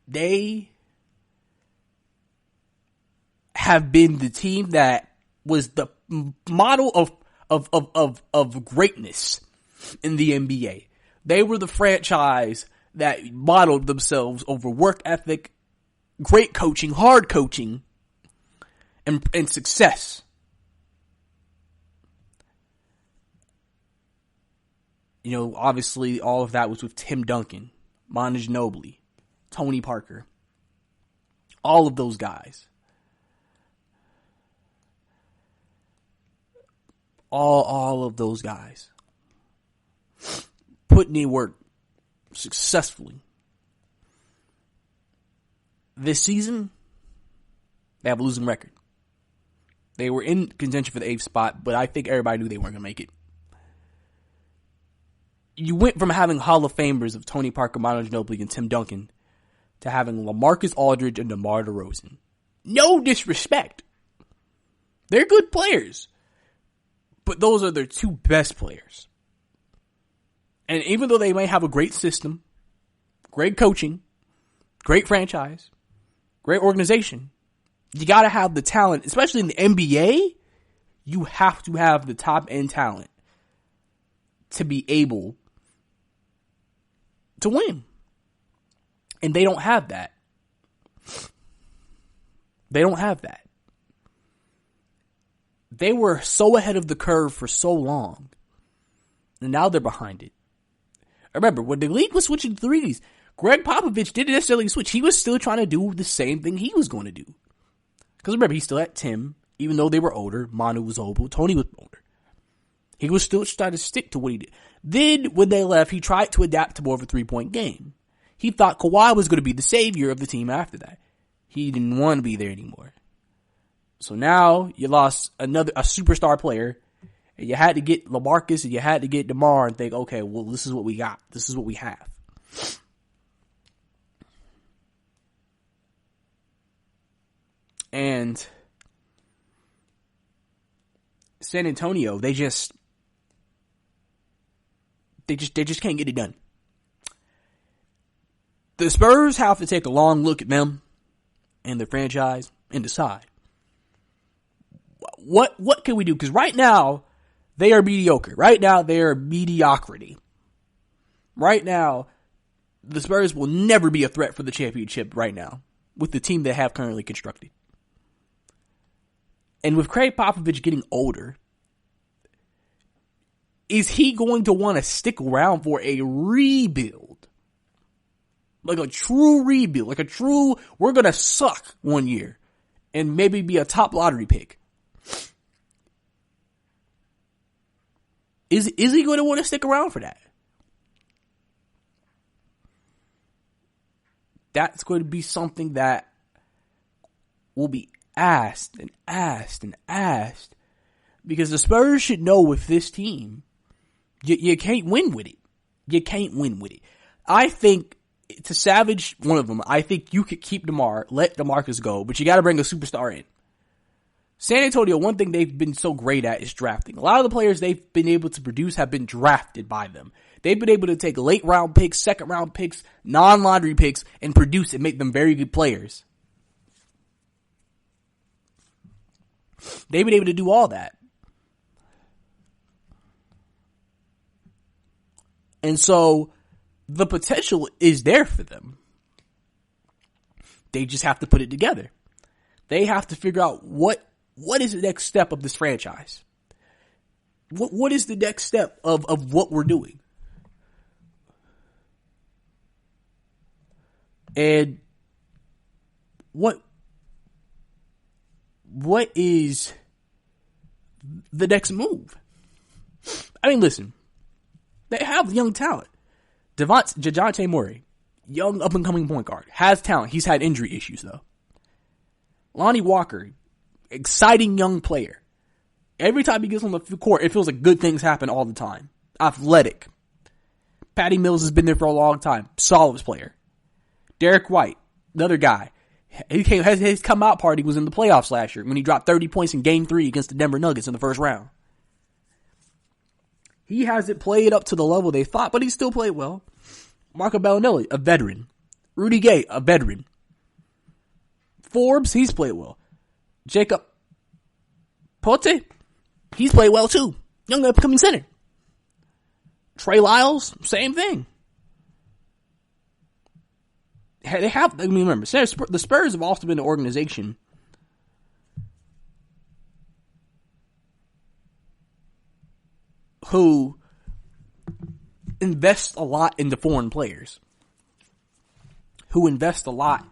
They have been the team that was the model of greatness in the NBA. They were the franchise that modeled themselves over work ethic, great coaching, hard coaching, and success. You know, obviously all of that was with Tim Duncan, Manu Ginobili, Tony Parker, all of those guys. All of those guys putting in work successfully. This season, they have a losing record. They were in contention for the 8th spot, but I think everybody knew they weren't going to make it. You went from having Hall of Famers of Tony Parker, Manu Ginobili, and Tim Duncan to having LaMarcus Aldridge and DeMar DeRozan. No disrespect. They're good players. But those are their two best players. And even though they may have a great system, great coaching, great franchise, great organization, you got to have the talent, especially in the NBA. You have to have the top end talent to be able to win. And they don't have that. They don't have that. They were so ahead of the curve for so long. And now they're behind it. Remember, when the league was switching to threes, Greg Popovich didn't necessarily switch. He was still trying to do the same thing he was going to do. Because remember, he still had Tim, even though they were older. Manu was older. Tony was older. He was still trying to stick to what he did. Then, when they left, he tried to adapt to more of a three-point game. He thought Kawhi was going to be the savior of the team after that. He didn't want to be there anymore. So now, you lost a superstar player, and you had to get LaMarcus, and you had to get DeMar, and think, okay, well, this is what we got. This is what we have. And San Antonio, they just can't get it done. The Spurs have to take a long look at them and their franchise and decide what can we do? Because right now they are mediocre. Right now they are mediocrity. Right now, the Spurs will never be a threat for the championship right now with the team they have currently constructed. And with Craig Popovich getting older, is he going to want to stick around for a rebuild? Like a true rebuild, like a true, we're going to suck one year and maybe be a top lottery pick. Is he going to want to stick around for that? That's going to be something that will be asked and asked and asked, because the Spurs should know with this team, you can't win with it. You can't win with it. I think to salvage one of them, I think you could keep DeMar, let DeMarcus go, but you got to bring a superstar in. San Antonio, one thing they've been so great at is drafting. A lot of the players they've been able to produce have been drafted by them. They've been able to take late round picks, second round picks, non-lottery picks, and produce and make them very good players. They've been able to do all that. And so the potential is there for them. They just have to put it together. They have to figure out what is the next step of this franchise. What is the next step of what we're doing? And what is the next move? I mean, listen, they have young talent. DeJounte Murray, young up-and-coming point guard, has talent. He's had injury issues, though. Lonnie Walker, exciting young player. Every time he gets on the court, it feels like good things happen all the time. Athletic. Patty Mills has been there for a long time. Solid player. Derek White, another guy. His come out party was in the playoffs last year when he dropped 30 points in Game 3 against the Denver Nuggets in the first round. He hasn't played up to the level they thought, but he still played well. Marco Bellinelli, a veteran. Rudy Gay, a veteran. Forbes, he's played well. Jacob Pote, he's played well too. Young upcoming center. Trey Lyles, same thing. They have, I mean, remember, the Spurs have also been an organization who invest a lot into foreign players, who invest a lot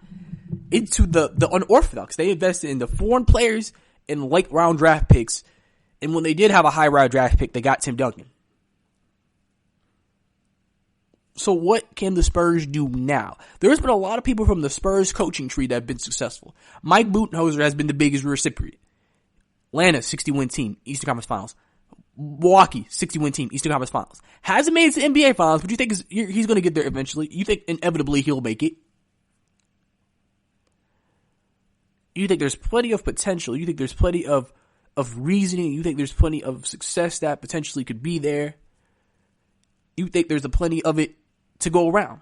into the unorthodox. They invested in the foreign players and late round draft picks, and when they did have a high round draft pick, they got Tim Duncan. So what can the Spurs do now? There's been a lot of people from the Spurs coaching tree that have been successful. Mike Budenholzer has been the biggest recipient. Atlanta, 60-win team, Eastern Conference Finals. Milwaukee, 60-win team, Eastern Conference Finals. Hasn't made it to NBA Finals, but you think he's going to get there eventually. You think inevitably he'll make it. You think there's plenty of potential. You think there's plenty of reasoning. You think there's plenty of success that potentially could be there. You think there's a plenty of it to go around.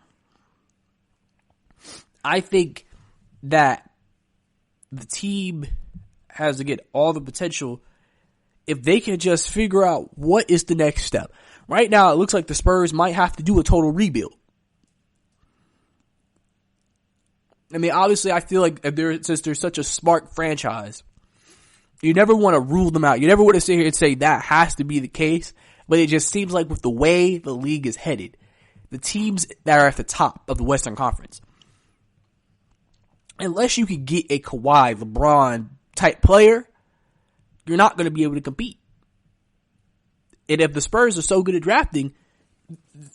I think that the team has, again, all the potential if they can just figure out what is the next step. Right now, it looks like the Spurs might have to do a total rebuild. I mean, obviously, I feel like since they're such a smart franchise, you never want to rule them out. You never want to sit here and say that has to be the case. But it just seems like with the way the league is headed, the teams that are at the top of the Western Conference, unless you can get a Kawhi, LeBron type player, you're not going to be able to compete. And if the Spurs are so good at drafting,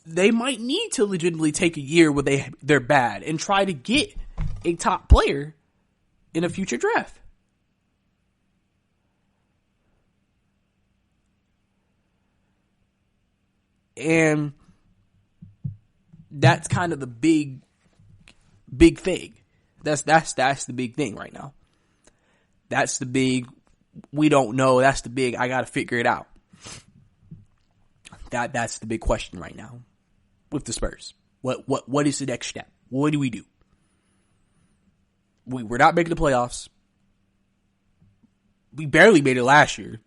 they might need to legitimately take a year where they're bad and try to get a top player in a future draft. And that's kind of the big thing. That's the big thing right now. That's the big, we don't know. That's the big, I gotta figure it out. That's the big question right now with the Spurs. What is the next step? What do we do? We're not making the playoffs. We barely made it last year.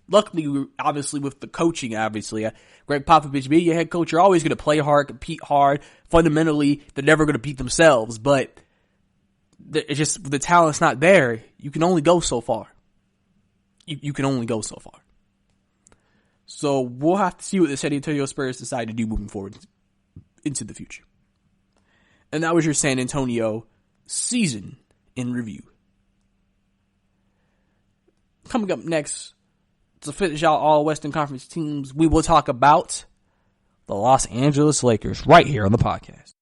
Luckily, obviously, with the coaching, Greg Popovich being your head coach, you're always going to play hard, compete hard. Fundamentally, they're never going to beat themselves, but it's just the talent's not there. You can only go so far. You can only go so far. So we'll have to see what the San Antonio Spurs decide to do moving forward into the future. And that was your San Antonio season in review. Coming up next, to finish out all Western Conference teams, we will talk about the Los Angeles Lakers right here on the podcast.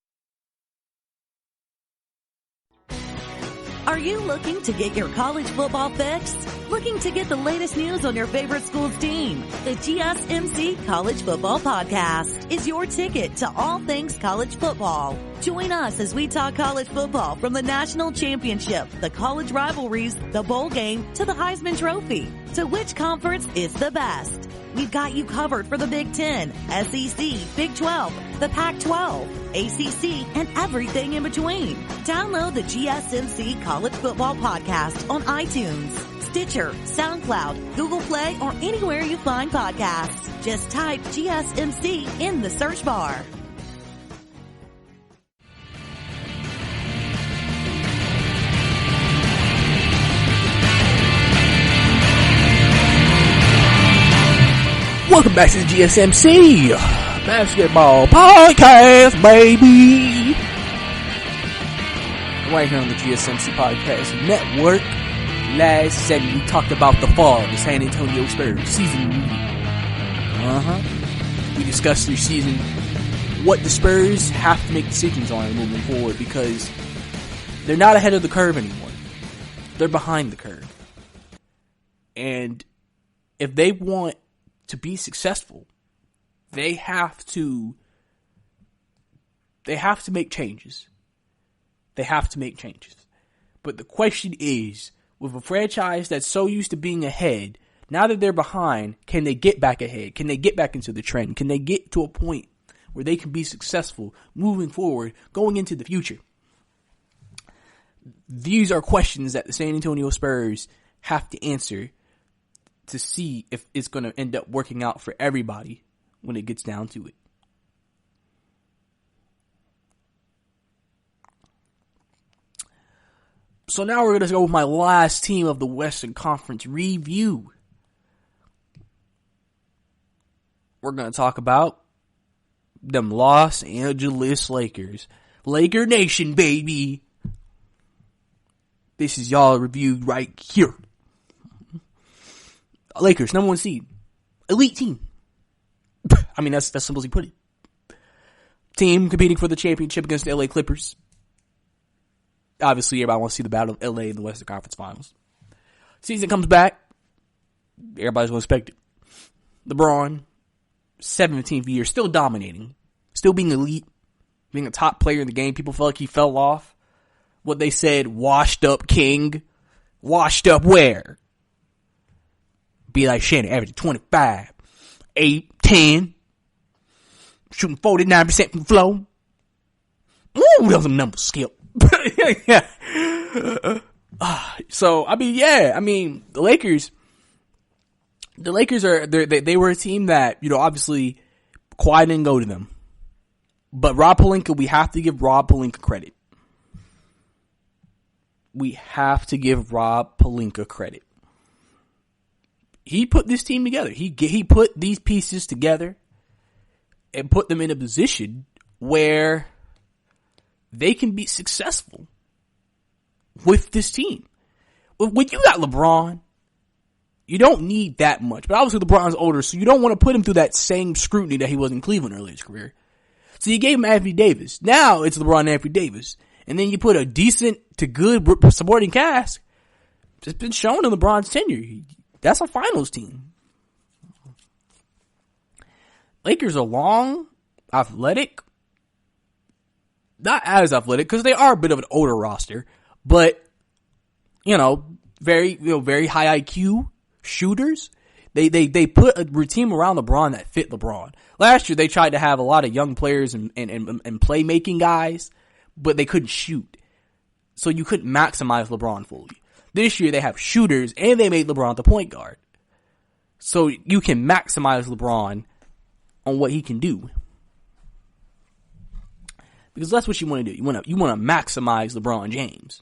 Are you looking to get your college football fix? Looking to get the latest news on your favorite school's team? The GSMC College Football Podcast is your ticket to all things college football. Join us as we talk college football from the national championship, the college rivalries, the bowl game, to the Heisman Trophy. To which conference is the best? We've got you covered for the Big Ten, SEC, Big 12, the Pac-12, ACC, and everything in between. Download the GSMC College Football Podcast on iTunes, Stitcher, SoundCloud, Google Play, or anywhere you find podcasts. Just type GSMC in the search bar. Welcome back to the GSMC Basketball Podcast, baby. Right here on the GSMC Podcast Network. Last segment, we talked about the fall of the San Antonio Spurs season. We discussed their season, what the Spurs have to make decisions on moving forward, because they're not ahead of the curve anymore. They're behind the curve. And if they want to be successful, they have to make changes. They have to make changes. But the question is, with a franchise that's so used to being ahead, now that they're behind, can they get back ahead? Can they get back into the trend? Can they get to a point where they can be successful moving forward, going into the future? These are questions that the San Antonio Spurs have to answer to see if it's going to end up working out for everybody when it gets down to it. So now we're going to go with my last team of the Western Conference review. We're going to talk about them Los Angeles Lakers. Laker Nation, baby. This is y'all reviewed right here. Lakers, number 1 seed. Elite team. I mean, that's simple as you put it. Team competing for the championship against the LA Clippers. Obviously, everybody wants to see the battle of LA in the Western Conference Finals. Season comes back. Everybody's going to expect it. LeBron, 17th year, still dominating. Still being elite. Being a top player in the game. People felt like he fell off. What they said, washed up king. Washed up where? Be like Shannon, averaging 25, 8, 10, shooting 49% from the floor. Ooh, those are numbers, Skip. Yeah. So, the Lakers they were a team that, obviously, Kawhi didn't go to them. But Rob Pelinka, we have to give Rob Pelinka credit. We have to give Rob Pelinka credit. He put this team together. He put these pieces together and put them in a position where they can be successful with this team. When you got LeBron, you don't need that much. But obviously LeBron's older, so you don't want to put him through that same scrutiny that he was in Cleveland early in his career. So you gave him Anthony Davis. Now it's LeBron and Anthony Davis. And then you put a decent to good supporting cast. It's been shown in LeBron's tenure. That's a finals team. Lakers are long, athletic. Not as athletic, because they are a bit of an older roster. But, very high IQ shooters. They put a routine around LeBron that fit LeBron. Last year, they tried to have a lot of young players and playmaking guys, but they couldn't shoot. So you couldn't maximize LeBron fully. This year, they have shooters, and they made LeBron the point guard. So you can maximize LeBron on what he can do. Because that's what you want to do. You want to maximize LeBron James.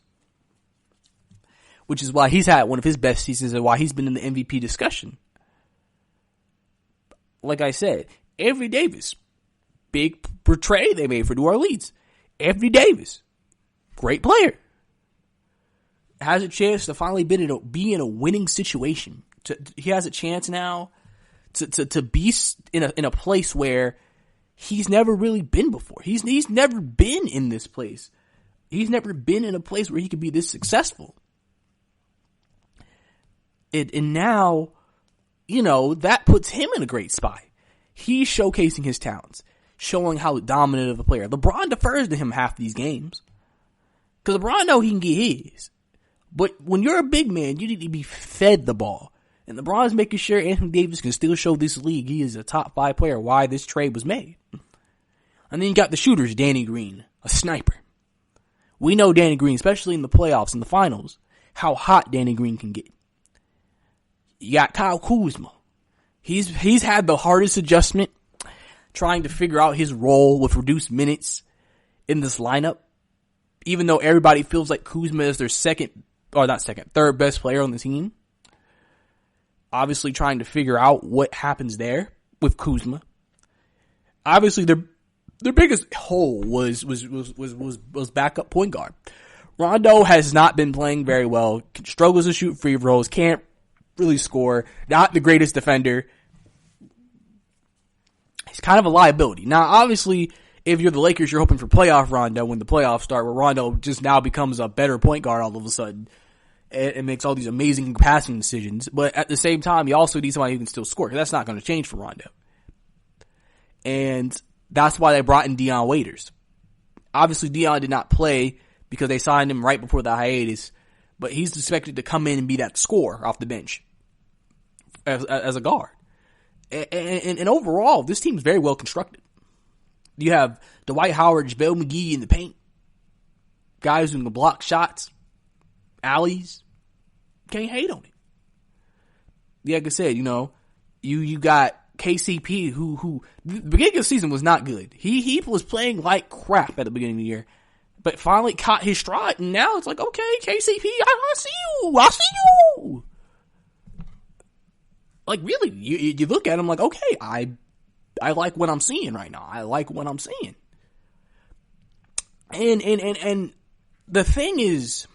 Which is why he's had one of his best seasons and why he's been in the MVP discussion. Like I said, Anthony Davis, big trade they made for New Orleans. Anthony Davis, great player. Has a chance to finally be in a winning situation. He has a chance now to be in a place where he's never really been before. He's never been in this place. He's never been in a place where he could be this successful. And now, that puts him in a great spot. He's showcasing his talents, showing how dominant of a player. LeBron defers to him half these games. Because LeBron knows he can get his. But when you're a big man, you need to be fed the ball. And LeBron's making sure Anthony Davis can still show this league he is a top 5 player, why this trade was made. And then you got the shooters, Danny Green, a sniper. We know Danny Green, especially in the playoffs, in the finals, how hot Danny Green can get. You got Kyle Kuzma. He's had the hardest adjustment trying to figure out his role with reduced minutes in this lineup. Even though everybody feels like Kuzma is their third best player on the team. Obviously trying to figure out what happens there with Kuzma. Obviously their biggest hole was backup point guard. Rondo has not been playing very well, struggles to shoot free throws, can't really score, not the greatest defender. He's kind of a liability. Now, obviously, if you're the Lakers, you're hoping for playoff Rondo when the playoffs start, where Rondo just now becomes a better point guard all of a sudden and makes all these amazing passing decisions. But at the same time, you also need somebody who can still score, because that's not going to change for Rondo. And that's why they brought in Dion Waiters. Obviously, Dion did not play because they signed him right before the hiatus, but he's expected to come in and be that scorer off the bench as a guard. And overall, this team is very well constructed. You have Dwight Howard, JaVale McGee in the paint. Guys who can block shots, alleys. Can't hate on it. Like I said, you got KCP who the beginning of the season was not good. He was playing like crap at the beginning of the year, but finally caught his stride, and now it's like, okay, KCP, I see you. Like, really, you look at him like, okay, I like what I'm seeing right now. I like what I'm seeing. And the thing is,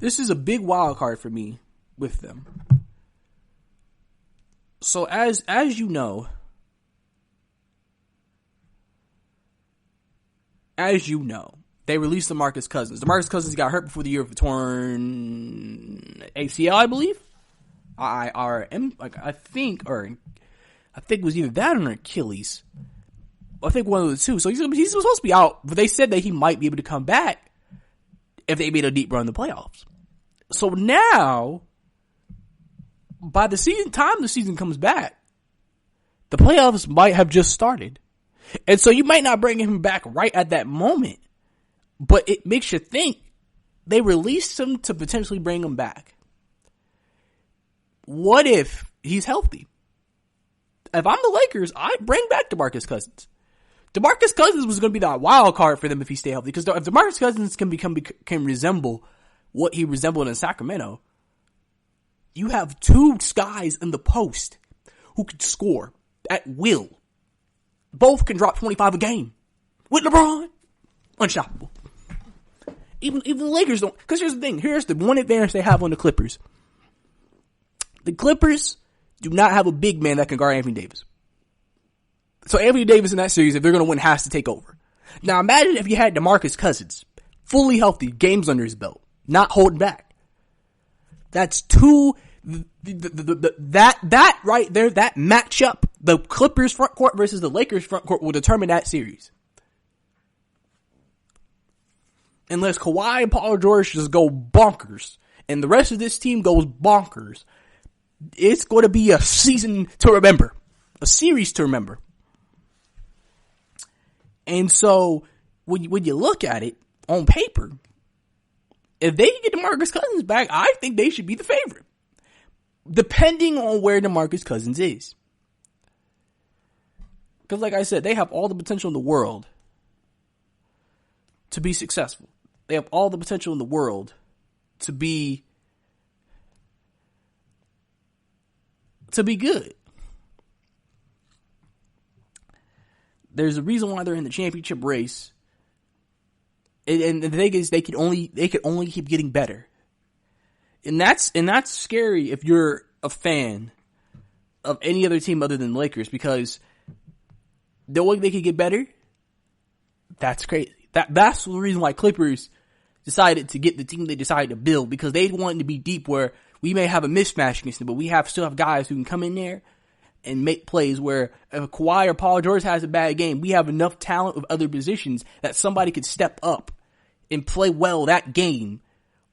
this is a big wild card for me with them. So as you know, they released DeMarcus Cousins. DeMarcus Cousins got hurt before the year with a torn ACL, I believe. I think it was either that or an Achilles. I think one of the two. So he's supposed to be out, but they said that he might be able to come back if they made a deep run in the playoffs. So now, by the season comes back, the playoffs might have just started. And so you might not bring him back right at that moment, but it makes you think they released him to potentially bring him back. What if he's healthy? If I'm the Lakers, I'd bring back DeMarcus Cousins. DeMarcus Cousins was going to be the wild card for them if he stay healthy, because if DeMarcus Cousins can resemble what he resembled in Sacramento, you have two guys in the post who can score at will. Both can drop 25 a game. With LeBron, unstoppable. Even the Lakers don't, because here's the thing. Here's the one advantage they have on the Clippers. The Clippers do not have a big man that can guard Anthony Davis. So Anthony Davis in that series, if they're going to win, has to take over. Now imagine if you had DeMarcus Cousins, fully healthy, games under his belt, not holding back. That's that right there, that matchup, the Clippers front court versus the Lakers front court, will determine that series. Unless Kawhi and Paul George just go bonkers and the rest of this team goes bonkers, it's going to be a season to remember. A series to remember. And so, when you look at it, on paper, if they can get DeMarcus Cousins back, I think they should be the favorite. Depending on where DeMarcus Cousins is. Because like I said, they have all the potential in the world to be successful. They have all the potential in the world to be good. There's a reason why they're in the championship race. And the thing is, they could only keep getting better. And that's scary if you're a fan of any other team other than the Lakers, because the way they could get better, that's crazy. That's the reason why Clippers decided to get the team they decided to build, because they wanted to be deep, where we may have a mismatch against them, but we still have guys who can come in there and make plays, where if Kawhi or Paul George has a bad game, we have enough talent with other positions that somebody could step up and play well that game,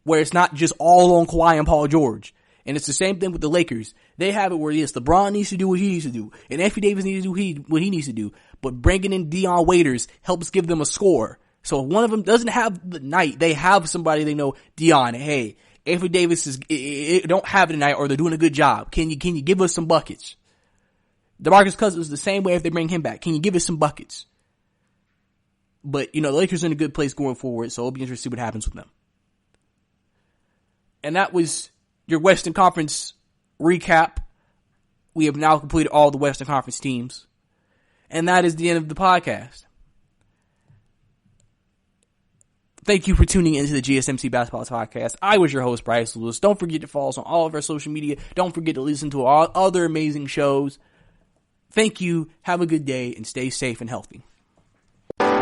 where it's not just all on Kawhi and Paul George. And it's the same thing with the Lakers. They have it where, yes, LeBron needs to do what he needs to do, and Anthony Davis needs to do what he needs to do, but bringing in Dion Waiters helps give them a score. So if one of them doesn't have the night, they have somebody they know, Dion, hey, Anthony Davis don't have it tonight, or they're doing a good job. Can you give us some buckets? DeMarcus Cousins is the same way if they bring him back. Can you give us some buckets? But, the Lakers are in a good place going forward, so it'll be interesting to see what happens with them. And that was your Western Conference recap. We have now completed all the Western Conference teams. And that is the end of the podcast. Thank you for tuning into the GSMC Basketball Podcast. I was your host, Brice Lewis. Don't forget to follow us on all of our social media. Don't forget to listen to our other amazing shows. Thank you. Have a good day and stay safe and healthy.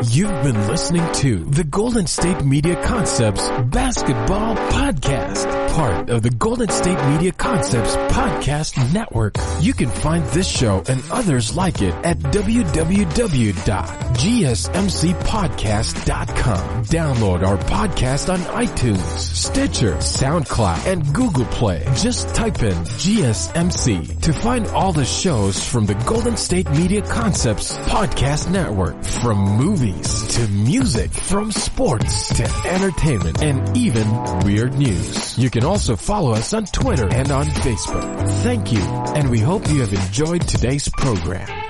You've been listening to the Golden State Media Concepts Basketball Podcast, part of the Golden State Media Concepts Podcast Network. You can find this show and others like it at www.gsmcpodcast.com. Download our podcast on iTunes, Stitcher, SoundCloud, and Google Play. Just type in GSMC to find all the shows from the Golden State Media Concepts Podcast Network, from movies to music, from sports to entertainment, and even weird news. You can also follow us on Twitter and on Facebook. Thank you, and we hope you have enjoyed today's program.